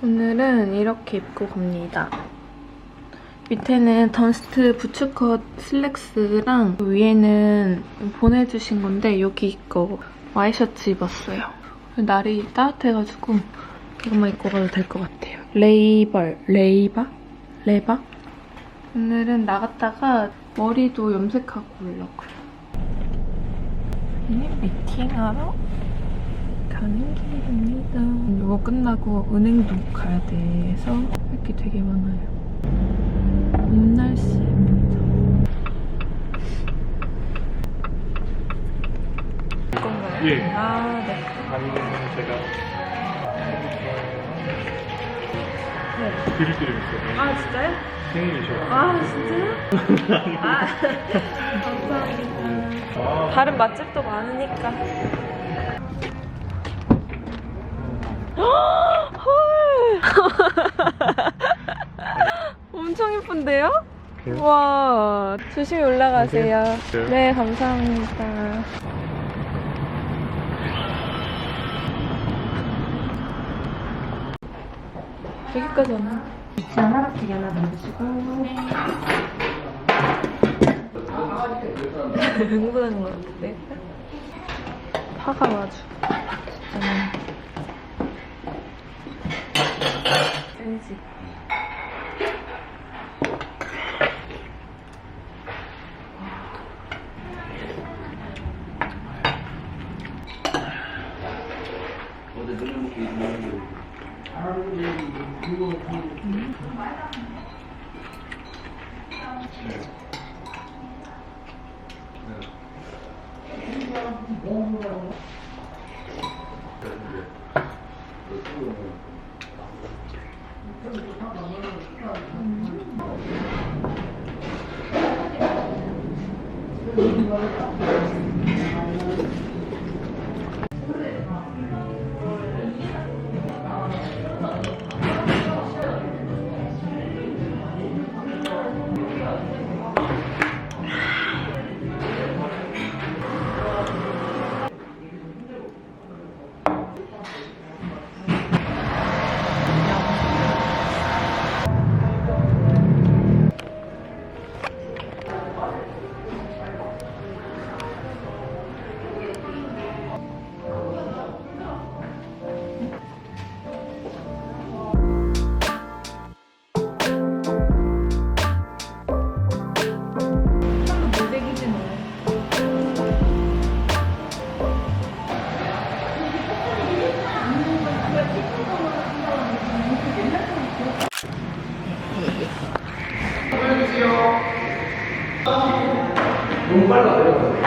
오늘은 이렇게 입고 갑니다. 밑에는 던스트 부츠컷 슬랙스랑 위에는 보내주신 건데 여기 거 와이셔츠 입었어요. 날이 따뜻해가지고 이것만 입고 가도 될 것 같아요. 레이바? 오늘은 나갔다가 머리도 염색하고 오려고요. 미팅하러 가는 길입니다. 이거 끝나고 은행도 가야 돼서 할 게 되게 많아요. 봄날씨입니다. 이건가요? 예. 아, 네. 아니면 제가 네. 드릴 게 있어요. 아, 진짜요? 생일이셔. 아, 진짜요? 아, 감사합니다. 다른 맛집도 많으니까. 헐! 엄청 예쁜데요? 그래요? 와, 조심히 올라가세요. 네. 네, 감사합니다. 여기까지 왔나? 하락기 하나 넣어주시고. 흥분한 것 같은데? 파가 아주 진짜 센지. 너무 빨라 내려가세요.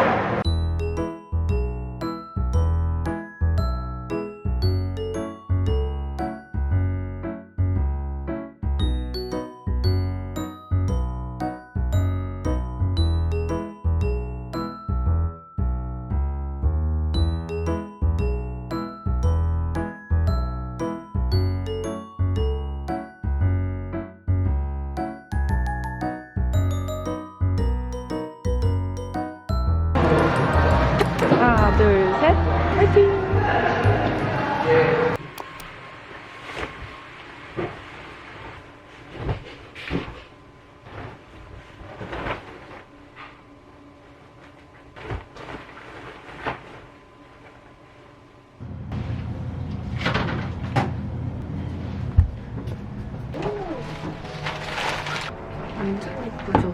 하나, 둘, 셋, 화이팅! 완전 예쁘죠?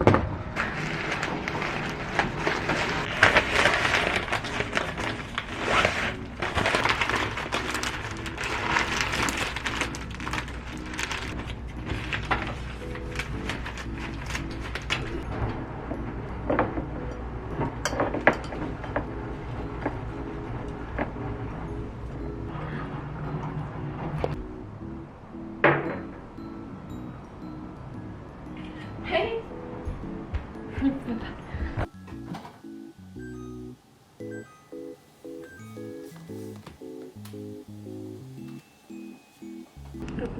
예쁘다.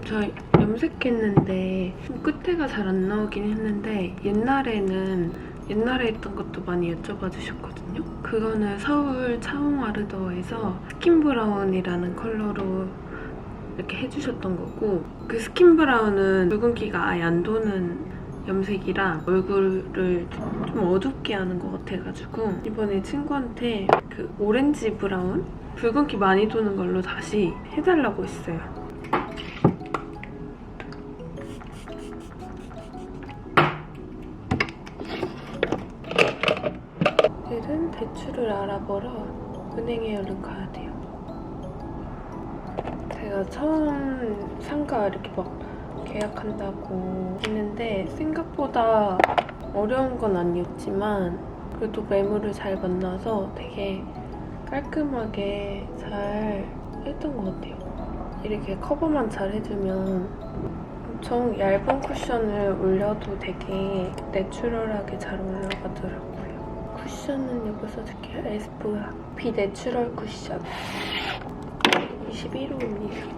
저 염색했는데 끝에가 잘 안 나오긴 했는데 옛날에 했던 것도 많이 여쭤봐 주셨거든요. 그거는 서울 차홍아르더에서 스킨 브라운이라는 컬러로 이렇게 해주셨던 거고, 그 스킨 브라운은 붉은기가 아예 안 도는 염색이라 얼굴을 좀 어둡게 하는 것 같아가지고 이번에 친구한테 그 오렌지 브라운? 붉은기 많이 도는 걸로 다시 해달라고 했어요. 내일은 대출을 알아보러 은행에 얼른 가야 돼요. 제가 처음 상가 이렇게 막 계약한다고 했는데 생각보다 어려운 건 아니었지만 그래도 매물을 잘 만나서 되게 깔끔하게 잘 했던 것 같아요. 이렇게 커버만 잘 해주면 엄청 얇은 쿠션을 올려도 되게 내추럴하게 잘 올라가더라고요. 쿠션은 이거 써줄게요. 에스쁘아 비내추럴 쿠션 21호입니다.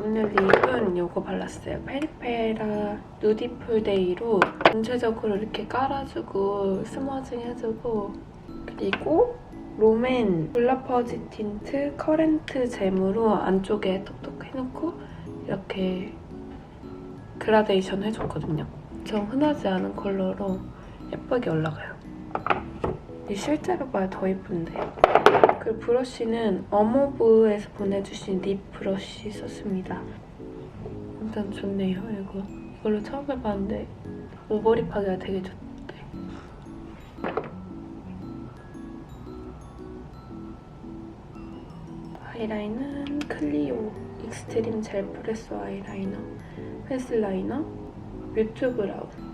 오늘 립은 이거 발랐어요. 페리페라 누디풀 데이로 전체적으로 이렇게 깔아주고 스머징 해주고, 그리고 롬앤 블러퍼지 틴트 커렌트 잼으로 안쪽에 톡톡 해놓고 이렇게 그라데이션 해줬거든요. 좀 흔하지 않은 컬러로 예쁘게 올라가요. 이 실제로 봐야 더 예쁜데. 그 브러쉬는 어모브에서 보내주신 립 브러쉬 썼습니다. 일단 좋네요, 이거. 이걸로 처음 해봤는데 오버립하기가 되게 좋대. 아이라인은 클리오 익스트림 젤 프레소 아이라이너, 펜슬 라이너, 뮤트 브라운.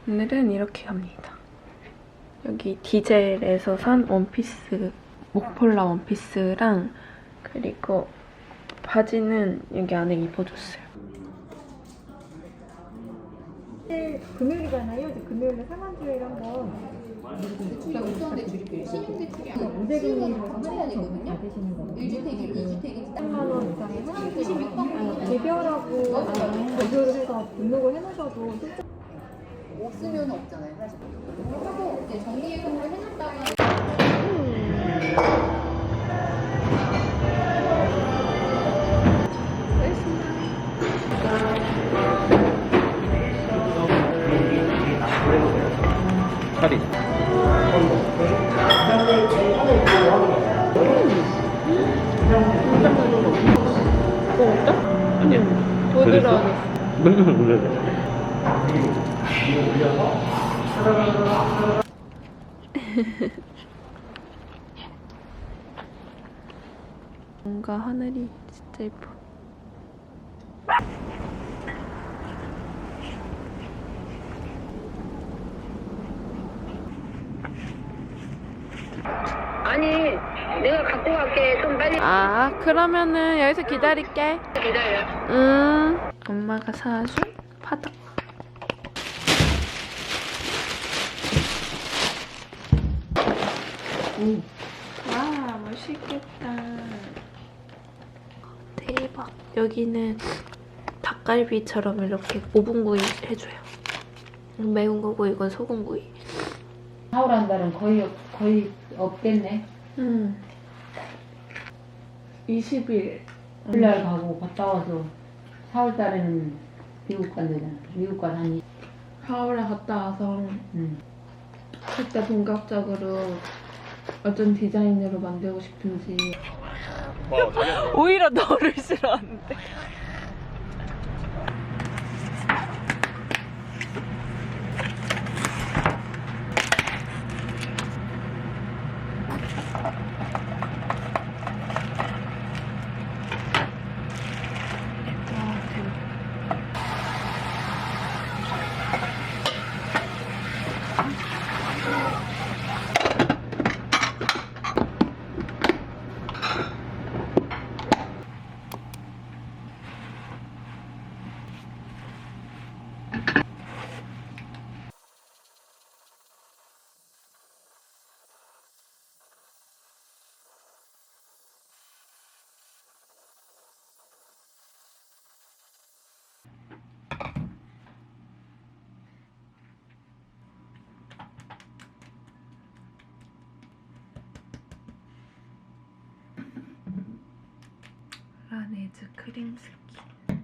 오늘은 이렇게 갑니다. 여기 디젤에서 산 원피스, 목폴라 원피스랑 그리고 바지는 여기 안에 입어줬어요. 금요일이잖아요. 이제 금요일에 상한주일 한번 대출이 어떤 대출이 신용대출이 아니고 500원으로 해야 되거든요. 받으시는 거거든요. 1주택이 2주택이 3만 원 이상의 상한주 개별하고 비교를 해서 등록을 해놓으셔도 없으면 없잖아요, 사실. 하고 이제 정리해동을 해놨다가 파리. 아니야. 부드러워. 뭔가 하늘이 진짜 예뻐. 아니, 내가 갖고 갈게. 좀 빨리 아, 그러면은 여기서 기다릴게. 기다려. 엄마가 사준 파닭. 와, 맛있겠다. 대박. 여기는 닭갈비처럼 이렇게 오븐구이 해줘요. 매운 거고 이건 소금구이. 사오란 달은 거의 없겠네. 20일. 주말 가고 갔다 와서 4월 달에는 미국 간대잖아. 미국 가서 한 4월에 갔다 와서 응. 그때 본격적으로 어떤 디자인으로 만들고 싶은지. 오히려 너를 싫어하는데. 마요네즈 크림 스킨.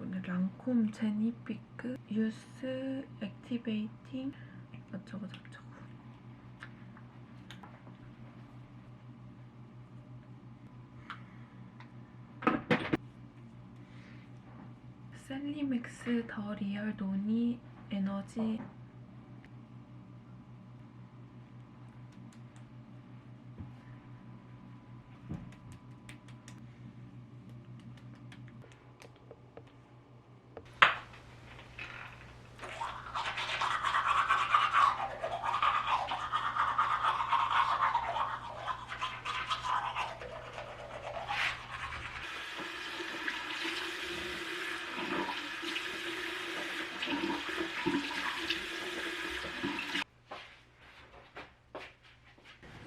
오늘 랑콤 제니피크 유스 액티베이팅 어쩌고 저쩌고. 셀리맥스 더 리얼 노니 에너지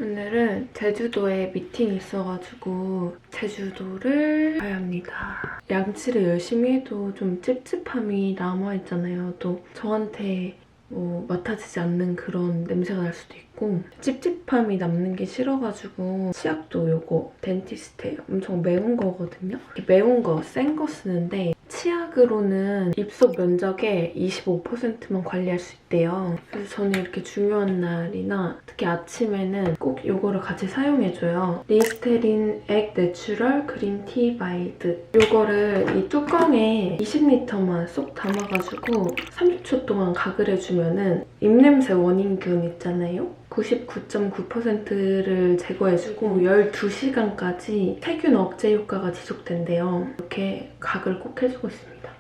오늘은 제주도에 미팅이 있어가지고 제주도를 가야 합니다. 양치를 열심히 해도 좀 찝찝함이 남아있잖아요. 또 저한테 뭐 맡아지지 않는 그런 냄새가 날 수도 있고 찝찝함이 남는 게 싫어가지고 치약도 요거 덴티스트예요. 엄청 매운 거거든요. 매운 거, 센 거 쓰는데 치약으로는 입속 면적의 25%만 관리할 수 있대요. 그래서 저는 이렇게 중요한 날이나 특히 아침에는 꼭 이거를 같이 사용해줘요. 리스테린 액 내추럴 그린티 마일드. 이거를 이 뚜껑에 20리터만 쏙 담아가지고 30초 동안 가글해주면은 입냄새 원인균 있잖아요. 99.9%를 제거해주고 12시간까지 세균 억제 효과가 지속된대요. 이렇게 각을 꼭 해주고 있습니다.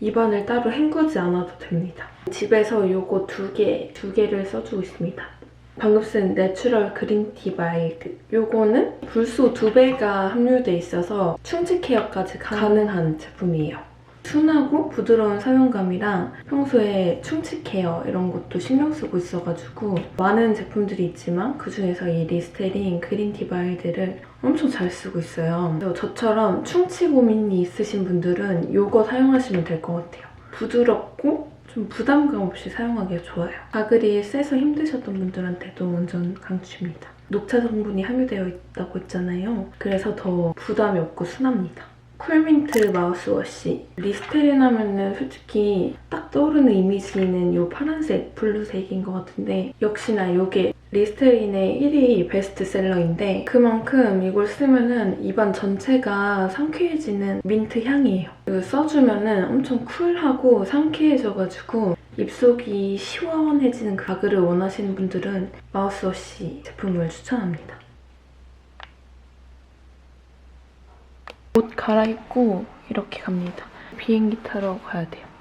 입안을 따로 헹구지 않아도 됩니다. 집에서 요거 두 개를 써주고 있습니다. 방금 쓴 내추럴 그린티 마일드. 요거는 불소 2배가 함유돼 있어서 충치 케어까지 가능한 제품이에요. 순하고 부드러운 사용감이랑 평소에 충치 케어 이런 것도 신경 쓰고 있어가지고 많은 제품들이 있지만 그중에서 이 리스테린 그린티 마일드를 엄청 잘 쓰고 있어요. 그래서 저처럼 충치 고민이 있으신 분들은 요거 사용하시면 될 것 같아요. 부드럽고 좀 부담감 없이 사용하기가 좋아요. 가글이 세서 힘드셨던 분들한테도 완전 강추입니다. 녹차 성분이 함유되어 있다고 했잖아요. 그래서 더 부담이 없고 순합니다. 쿨민트 마우스워시. 리스테린 하면은 솔직히 딱 떠오르는 이미지는 이 파란색, 블루색인 것 같은데 역시나 이게 리스테린의 1위 베스트셀러인데 그만큼 이걸 쓰면은 입안 전체가 상쾌해지는 민트 향이에요. 이거 써주면은 엄청 쿨하고 상쾌해져가지고 입속이 시원해지는 가글을 원하시는 분들은 마우스워시 제품을 추천합니다. 옷 갈아입고 이렇게 갑니다. 비행기 타러 가야 돼요.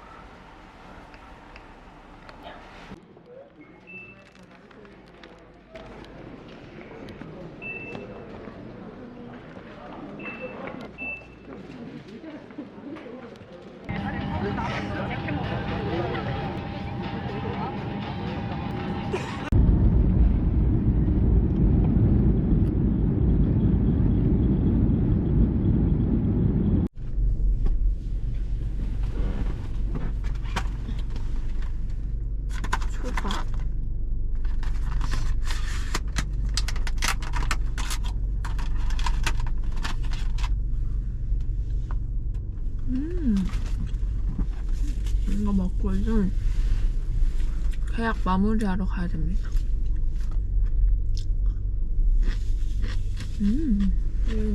이거 먹고 이제 계약 마무리하러 가야 됩니다.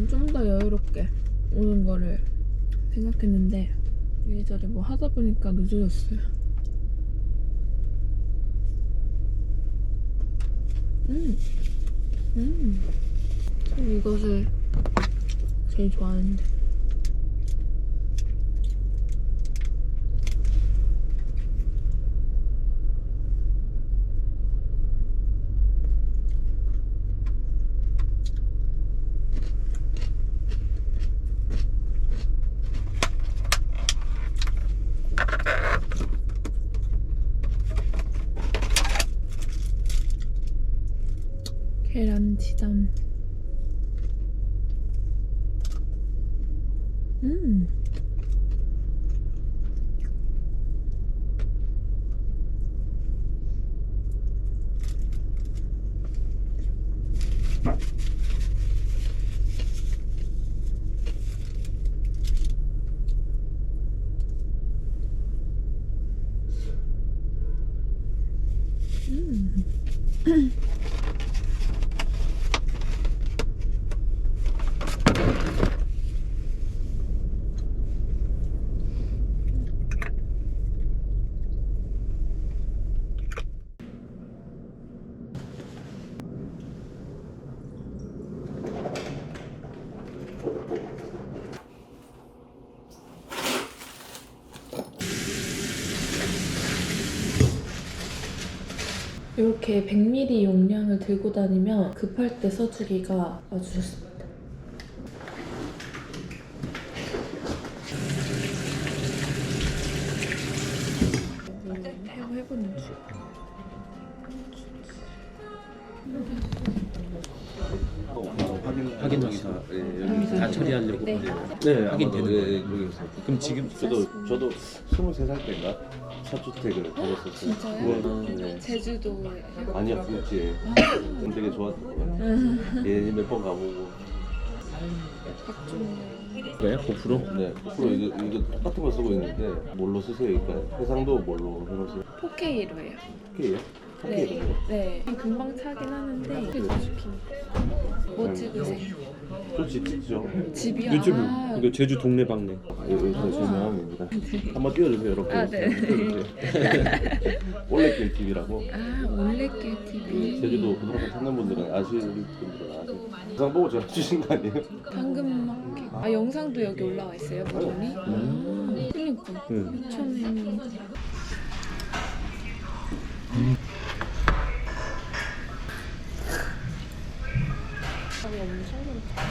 좀 더 여유롭게 오는 거를 생각했는데 이리저리 뭐 하다 보니까 늦어졌어요. 이것을 제일 좋아하는데. 계란치단. 이렇게 100ml 용량을 들고 다니면 급할 때 써주기가 아주 좋습니다. 해보는 중. 확인하기 다 여기 다 처리하려고. 네. 네, 확인되는 거예요. 거예요. 그럼 지금 저도 23살 때인가 첫 주택을 가졌었어요. 진짜요? 네. 제주도에. 아니요, 그렇지. 되게 좋았던 거예요. 예, 몇 번 가보고. 그래요? 고프로? 네, 앞으로 이거 똑같은 거 쓰고 있는데 뭘로 쓰세요? 그러니까 해상도 뭘로 해놓으세요? 4K로 해요. K예요? 네. 네. 금방 차긴 하는데 되게 좋긴. 뭐 찍으세요? 좋지, 찍죠. 집이요? 유튜브. 아, 이거 제주 동네 방네. 여기서 유명합니다. 한번 띄워주세요, 이렇게. 아, 네. 올레길 TV라고. 아, 올레길 TV. 제주도 부동산 찾는 분들은 아실 분들은 아실. 영상 보고 전화 주신 거 아니에요? 방금 막. 아, 영상도 여기 올라와 있어요, 버전이? 아, 그니까. 미쳤네. 아니, 엄청 많다.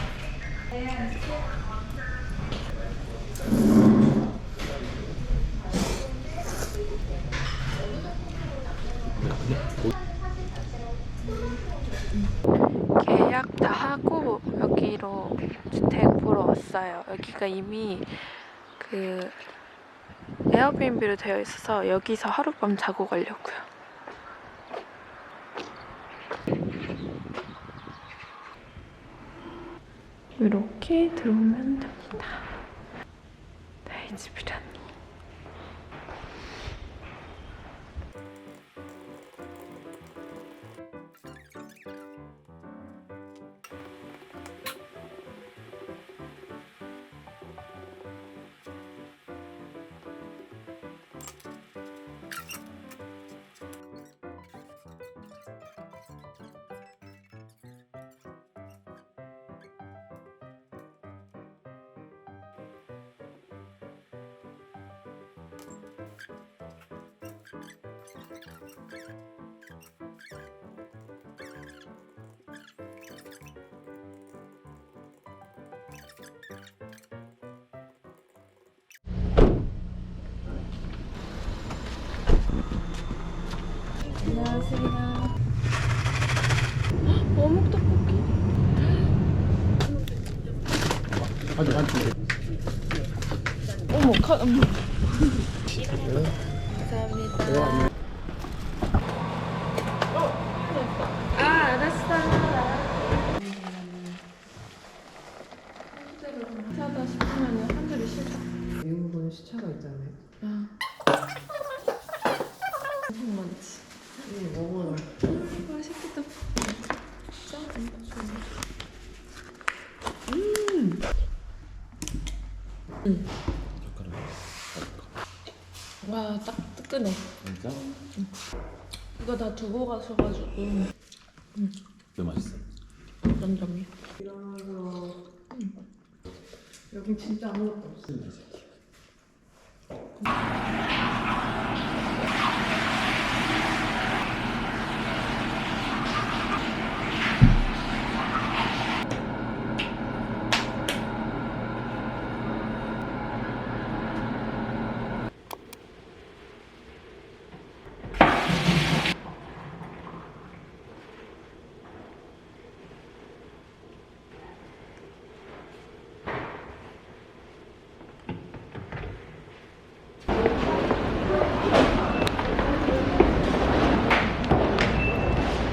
계약 다 하고 여기로 주택 보러 왔어요. 여기가 이미 그 에어비앤비로 되어 있어서 여기서 하룻밤 자고 가려고요. 이렇게 들어오면 됩니다. 네, 이 집이라니. 안녕하세요. 어묵 떡볶이. 어머, 어머. 감사합니다. 아, 알았어. 사다 싶으면 한 줄이 싫다. 외국은 시차가 있잖아요. 아. 엄청 많지. 이게 먹어요. 맛있겠다. 짱 엄청. 와, 딱 뜨끈해. 진짜? 이거 다 두고 가셔가지고. 왜 맛있어? 점점이. 일어나서 여기 진짜 아무것도 없어.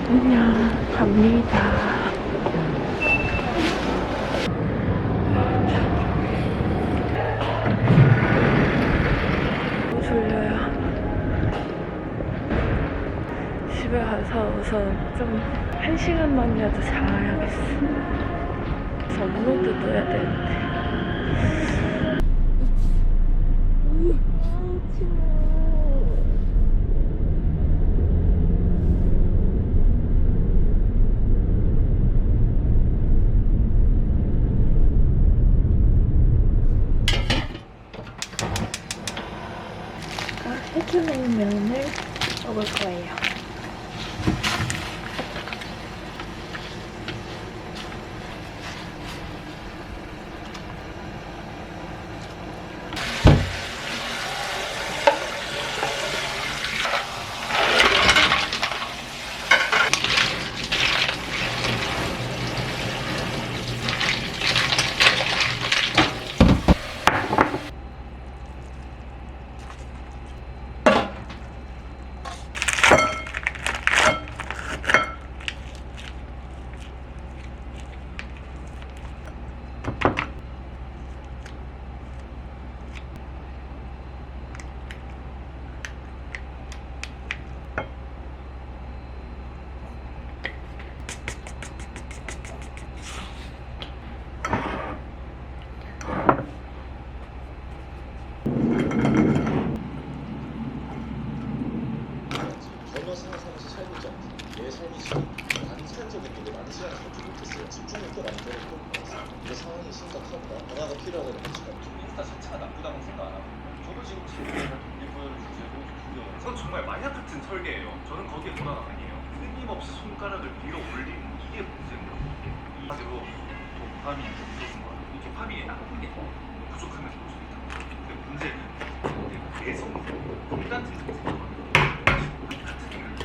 안녕, 갑니다. 집에 가서 우선 좀 1시간만이라도 자야겠어. 그래서 업로드도 해야 되는데. 해주냉면을 먹을 거예요. 그건 정말 마약 같은 설계예요. 저는 거기에 도난 아니에요. 끊임없이 손가락을 밀어 올리는 이게 문제인 거예요. 한마디로 도파민이 부족한 거예요. 이 도파민이 나쁜 게 부족하면 부족이다. 근데 문제는 내성, 돈 같은 생각을 같은 생각을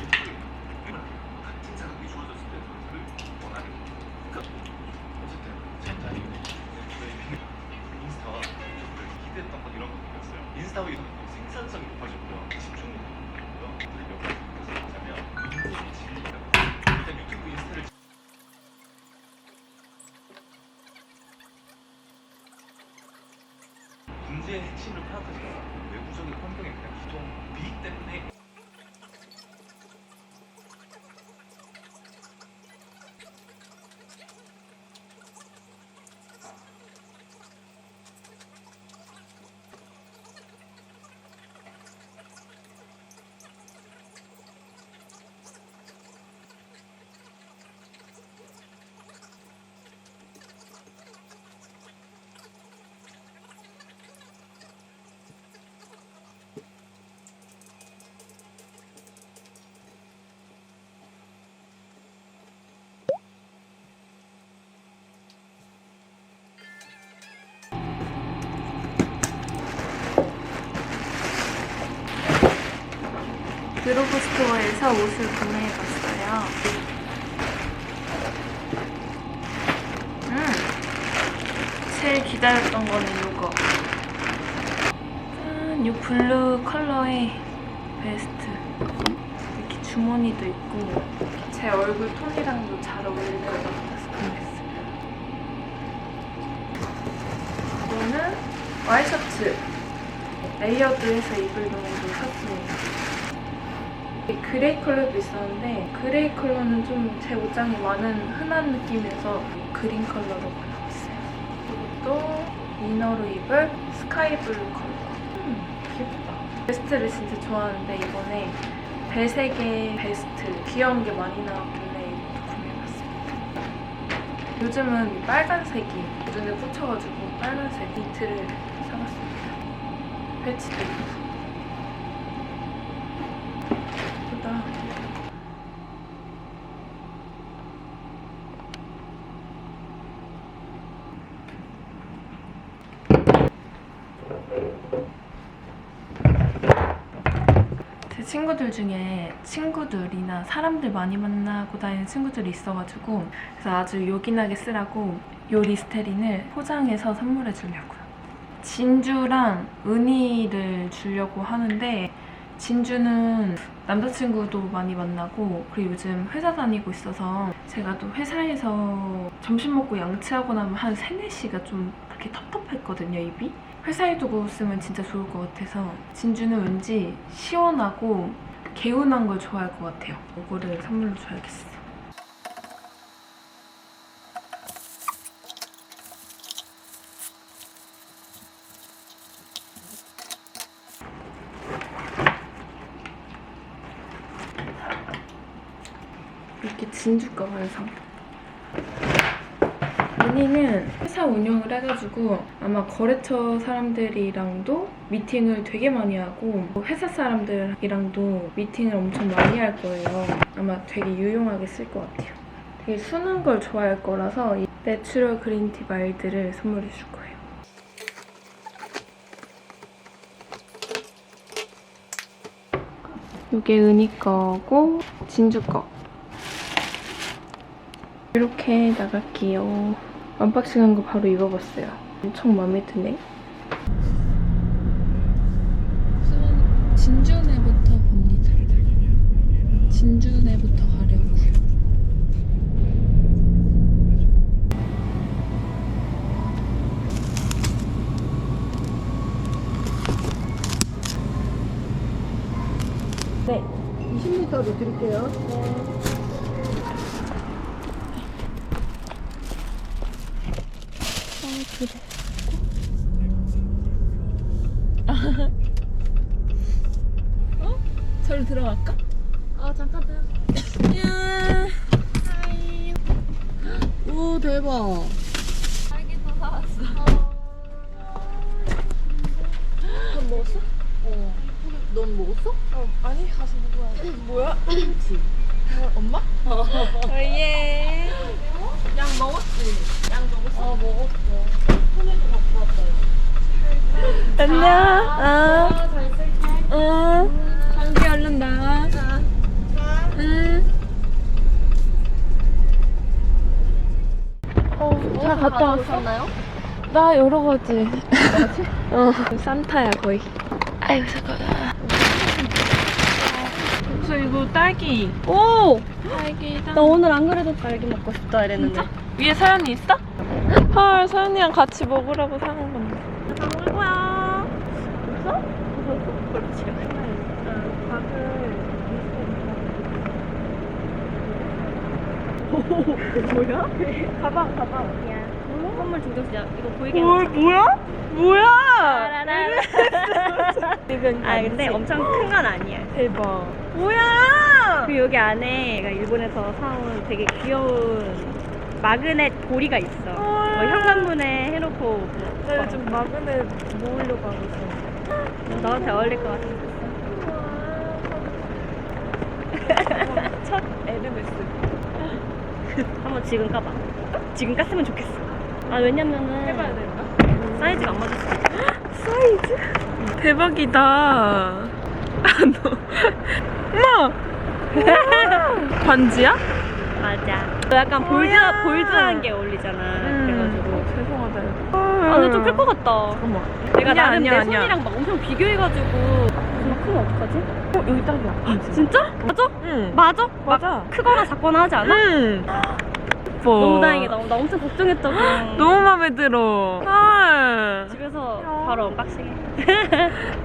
같은 생각이 주어졌을 때 그걸 원하는 거예요. 어쨌든 제 타임에 인스타와 기대했던 것 이런 거 보였어요. 인스타와 이런 생산성이 높아졌고요. 집중력이 높아졌고요. 그래서 뭐냐면 인생이 진리다. 일단 유튜브 인스타를 문제의 핵심을 파악하지 않고 외부적인 환경에 그냥 기존 비익 때문에 드로브 스토어에서 옷을 구매해봤어요. 제일 기다렸던 거는 이거. 짠, 이 블루 컬러의 베스트. 이렇게 주머니도 있고 제 얼굴 톤이랑도 잘 어울릴 것 같아서 구매했어요. 이거는 와이셔츠 레이어드해서 입을 용으로 샀습니다. 그레이 컬러도 있었는데 그레이 컬러는 좀 제 옷장에 많은 흔한 느낌이어서 그린 컬러로 골라봤어요. 이것도 이너로 입을 스카이 블루 컬러. 귀엽다. 베스트를 진짜 좋아하는데 이번에 배색의 베스트 귀여운 게 많이 나왔길래 이것도 구매해봤습니다. 요즘은 빨간색이 눈에 꽂혀가지고 빨간색 니트를 사봤습니다. 패치도 있고. 제 친구들 중에 친구들이나 사람들 많이 만나고 다니는 친구들이 있어가지고 그래서 아주 요긴하게 쓰라고 요 리스테린을 포장해서 선물해 주려고요. 진주랑 은희를 주려고 하는데 진주는 남자친구도 많이 만나고 그리고 요즘 회사 다니고 있어서 제가 또 회사에서 점심 먹고 양치하고 나면 한 3-4시가 좀 그렇게 텁텁했거든요, 입이. 회사에 두고 쓰면 진짜 좋을 것 같아서 진주는 왠지 시원하고 개운한 걸 좋아할 것 같아요. 이거를 선물로 줘야겠어. 이렇게 진주 가방을 사. 언니는 회사 운영을 해가지고 아마 거래처 사람들이랑도 미팅을 되게 많이 하고 회사 사람들이랑도 미팅을 엄청 많이 할 거예요. 아마 되게 유용하게 쓸 것 같아요. 되게 순한 걸 좋아할 거라서 이 내추럴 그린티 마일드를 선물해 줄 거예요. 이게 은희 거고 진주 거. 이렇게 나갈게요. 언박싱한 거 바로 입어봤어요. 엄청 마음에 드네. 진주네부터 봅니다. 진주네부터 가려고요. 네. 20m로 드릴게요. 저로 들어갈까? 잠깐 야. 오 대박. 딸기도 사왔어. 넌 먹었어? 넌 먹었어? 아니, 가서 먹어야지. 뭐야? 그렇지. 엄마? 예. 양 먹었지? 양 먹었어? 먹었어. 안녕. 잘 쓸게. 감기 얼른 나와. 잘 갔다 왔어? 오셨나요? 나 여러 가지. 산타야 거의. 아이고 잠깐만. 저 이거 딸기. 오! 딸기다. 나 오늘 안 그래도 딸기 먹고 싶다 이랬는데. 위에 서연이 있어? 헐, 서연이랑 같이 먹으라고 사는 건데. 다 먹을 거야. 없어? 그렇지. 뭐야? 가방. 야, 선물 중독이야. 이거 보이게. 뭐야? 이건 아 근데 엄청 큰 건 아니야. 대박. 뭐야? 그 여기 안에 얘가 일본에서 사온 되게 귀여운 마그넷 고리가 있어. 뭐 현관문에 해놓고. 나 요즘 마그넷 모으려고 하고 있어. 너한테 어울릴 것 같아. 첫 에르메스. 한번 지금 까봐. 지금 깠으면 좋겠어. 아 왜냐면은 해봐야 되나? 사이즈가 안 맞을 수도 있어. 사이즈? 대박이다. 너. 엄마! 반지야? 맞아. 약간 볼드한 게 어울리잖아. 그래가지고. 죄송하다. 아 근데 좀 클 것 같다. 잠깐만. 내가 아니야, 나름 내 아니야. 손이랑 막 엄청 비교해가지고 막 크면 어떡하지? 여기 딱이야. 진짜? 맞아? 응. 맞아? 맞아. 막 크거나 작거나 하지 않아? 응. 예뻐. 너무 다행이다. 나 엄청 걱정했거든. 너무 마음에 들어. 헐. 집에서 바로 언박싱해.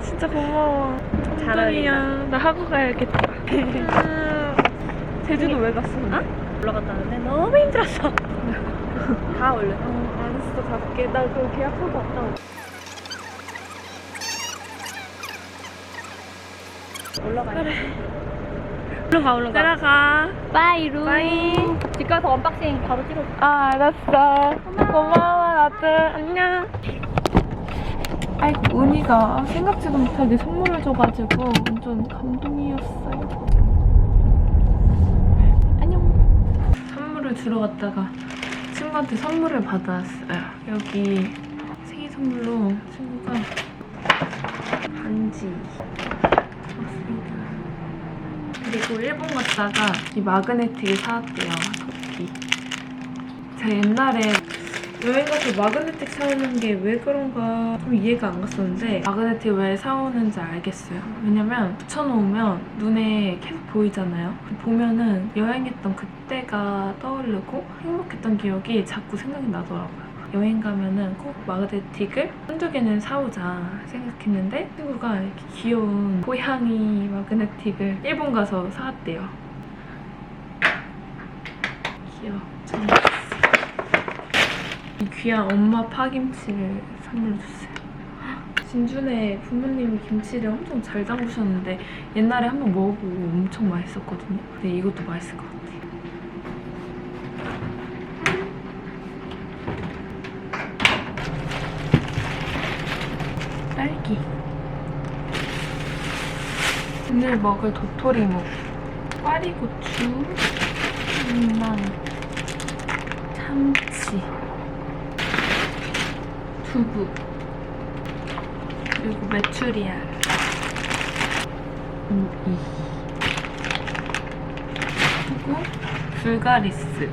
진짜 고마워. 잘 어울린다. 엉덩이야. 나 하고 가야겠다. 제주도 왜 갔어? 올라갔다 왔는데 너무 힘들었어. 다 올려. 알았어, 갈게. 나 그거 계약하고 왔다. 올라가야 그래. 올라가. 들어가. 빠이 루. 빠이. 집 가서 언박싱 바로 찍어. 아, 알았어. 고마워, 나도. 안녕. 아이고, 은희가 생각지도 못하게 선물을 줘가지고 완전 감동이었어요. 안녕. 선물을 주러 갔다가 친구한테 선물을 받아왔어요. 여기 생일 선물로 친구가 반지 왔습니다. 그리고 일본 갔다가 이 마그네틱을 사왔대요. 토끼. 제가 옛날에 여행 가서 마그네틱 사오는 게 왜 그런가 좀 이해가 안 갔었는데 마그네틱 왜 사오는지 알겠어요. 왜냐면 붙여놓으면 눈에 계속 보이잖아요. 보면은 여행했던 그때가 떠오르고 행복했던 기억이 자꾸 생각이 나더라고요. 여행 가면은 꼭 마그네틱을 한두 개는 사오자 생각했는데 친구가 이렇게 귀여운 고양이 마그네틱을 일본 가서 사왔대요. 귀여워. 이 귀한 엄마 파김치를 선물로 줬어요. 진준의 부모님이 김치를 엄청 잘 담그셨는데 옛날에 한번 먹어보고 엄청 맛있었거든요. 근데 이것도 맛있을 것 같아요. 딸기. 오늘 먹을 도토리묵, 꽈리고추, 랑 참치, 두부, 그리고 메추리알, 오이, 그리고 불가리스.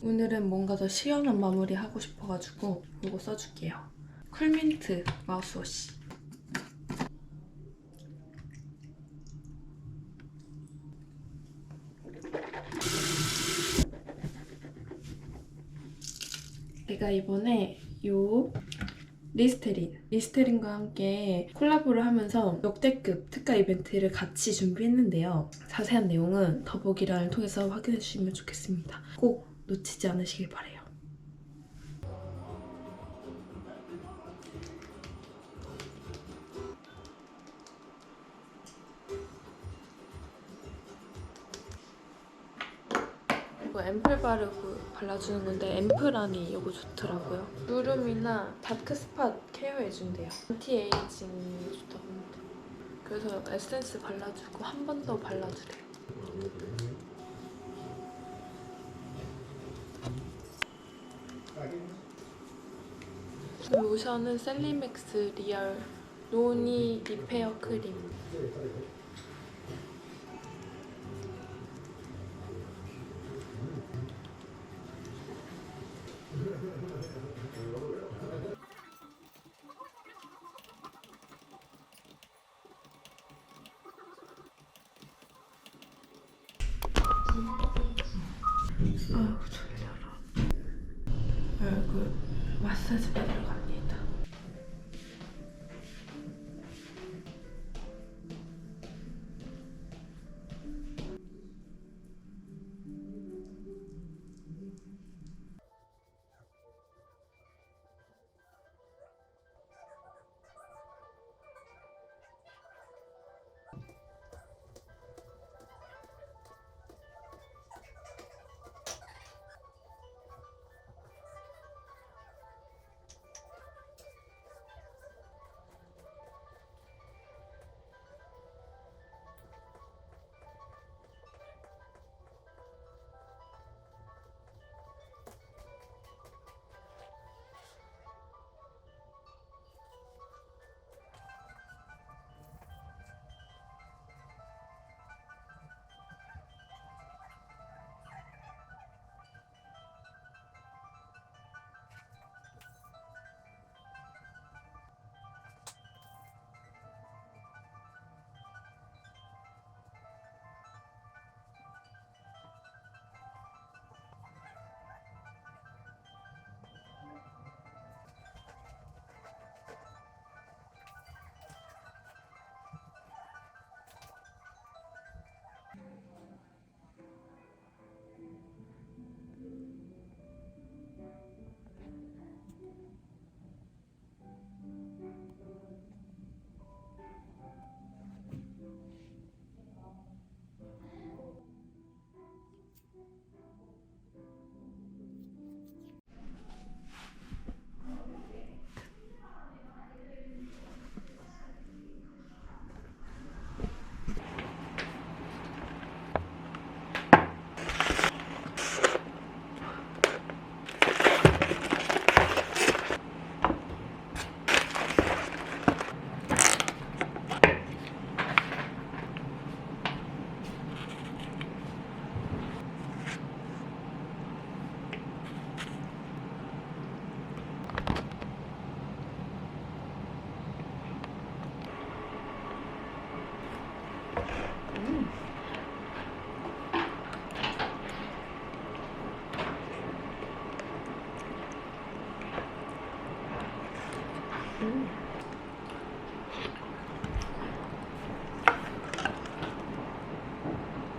오늘은 뭔가 더 시원한 마무리 하고 싶어가지고 이거 써줄게요. 쿨민트 마우스워시. 제가 이번에 요 리스테린과 함께 콜라보를 하면서 역대급 특가 이벤트를 같이 준비했는데요. 자세한 내용은 더보기란을 통해서 확인해 주시면 좋겠습니다. 꼭 놓치지 않으시길 바래요. 이거 앰플 바르고 발라주는 건데 앰플란이 이거 좋더라고요. 주름이나 다크스팟 케어해준대요. 안티에이징 좋다고 하는데 그래서 에센스 발라주고 한 번 더 발라주래요. 로션은 셀리맥스 리얼 노니 리페어 크림. 아유 졸려라. 얼굴 마사지 받으러 갑니다.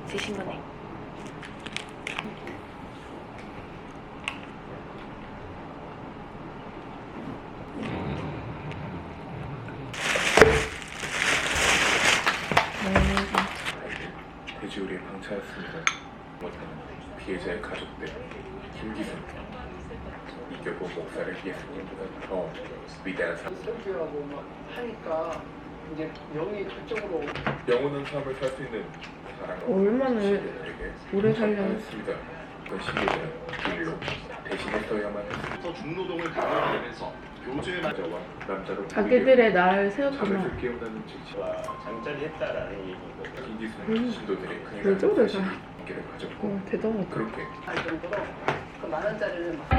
드신 거네. 돼지우리의 방차였습니다. 피해자의 가족들, 김기순, 이겨고 목사를 예수님보다 더 위대한 삶. 설교하고 막 하니까 이제 영이 그쪽으로 영원한 삶을 살 수 있는 사랑을 얼마나 오래 살려나. 했습니다. 그 시대는 길로 대신했어야만 했습니다. 중노동을 강화하면서 교주의 남자와 남자로 자기들의 나를 세웠구나. 잠에서 깨어나는 직치와 잠자리했다라는 얘기거든요. 김기순 신도들의 왜 큰일을 저래, 다시 관계를 가졌고 대단하다. 그렇게 할 정도로 그 10,000원짜리를 막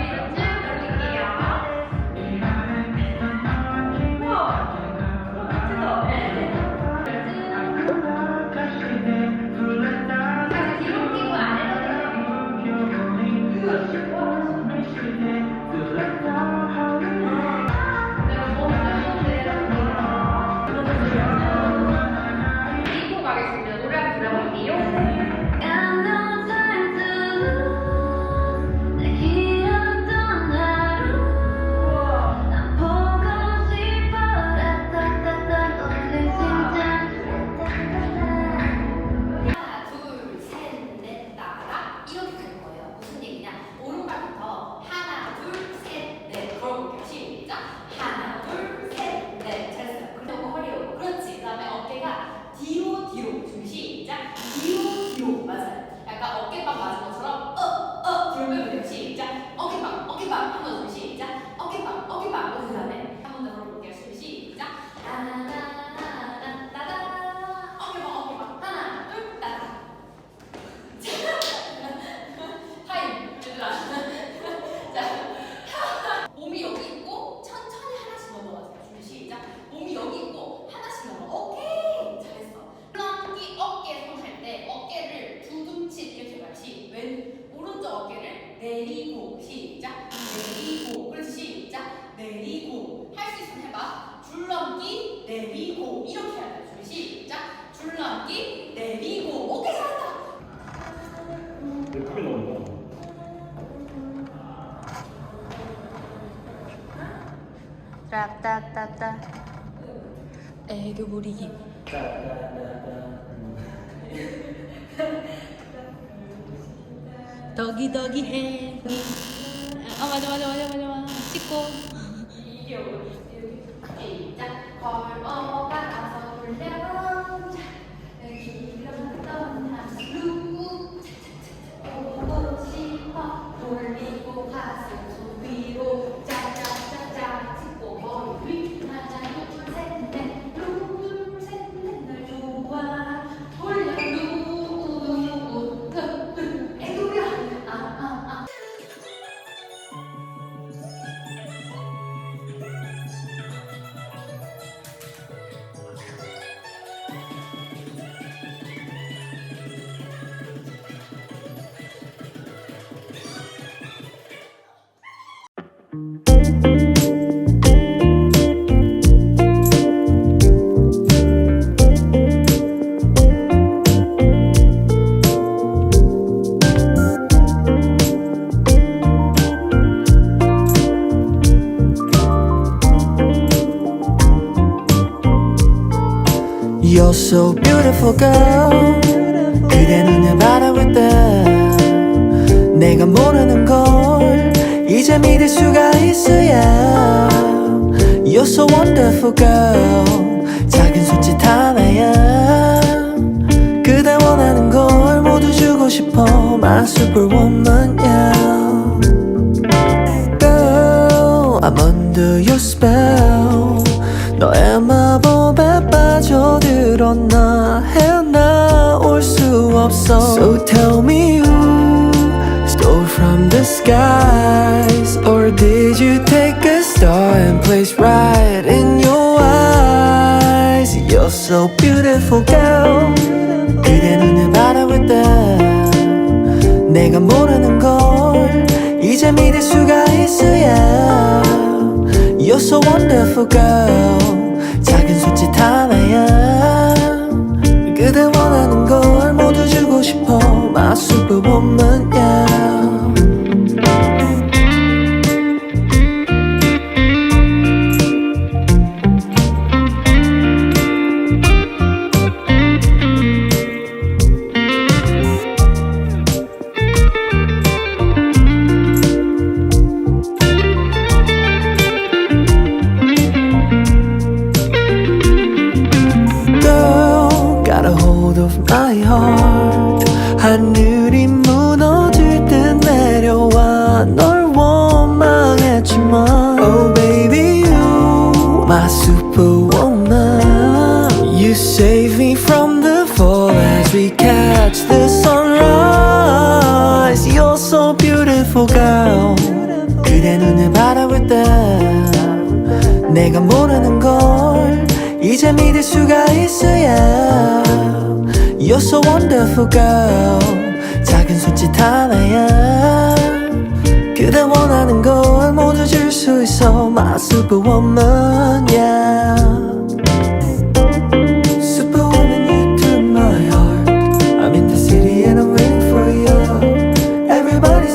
따따따따. 애교 부리기. 덕이 해. 아 맞아. 찍고. 걸어가서 불려자 길었던 하루 오고 싶어 돌리고 가슴 위로 짜짜짜짜 찍고 머리 위 하나 둘셋넷 둘셋넷 널 좋아 돌려 누구 애교야 You're so beautiful girl 그대 눈을 바라볼 때 내가 모르는 걸 이제 믿을 수가 있어야 You're so wonderful girl 작은 손짓 하나야 그대 원하는 걸 모두 주고 싶어 My superwoman yeah Girl I'm under your spell 너의 마법에 빠져들어 나 헤어나올 수 없어 So tell me you stole from the skies Or did you take a star and place right in your eyes You're so beautiful girl 그대 눈을 바라볼 때 내가 모르는 걸 이제 믿을 수가 있어야 You're so wonderful girl 작은 손짓 하나야 그대 원하는 걸 모두 주고 싶어 My superwoman yeah My heart 하늘이 무너질 듯 내려와 널 원망했지만 Oh baby you my superwoman You save me from the fall as we catch the sunrise You're so beautiful girl 그대 눈을 바라볼 때 내가 모르는 걸 이제 믿을 수가 있어야 You're so wonderful girl 작은 손짓 하나야 그대 원하는 걸 모두 줄 수 있어 My superwoman yeah Superwoman you took my heart I'm in the city and I'm waiting for you Everybody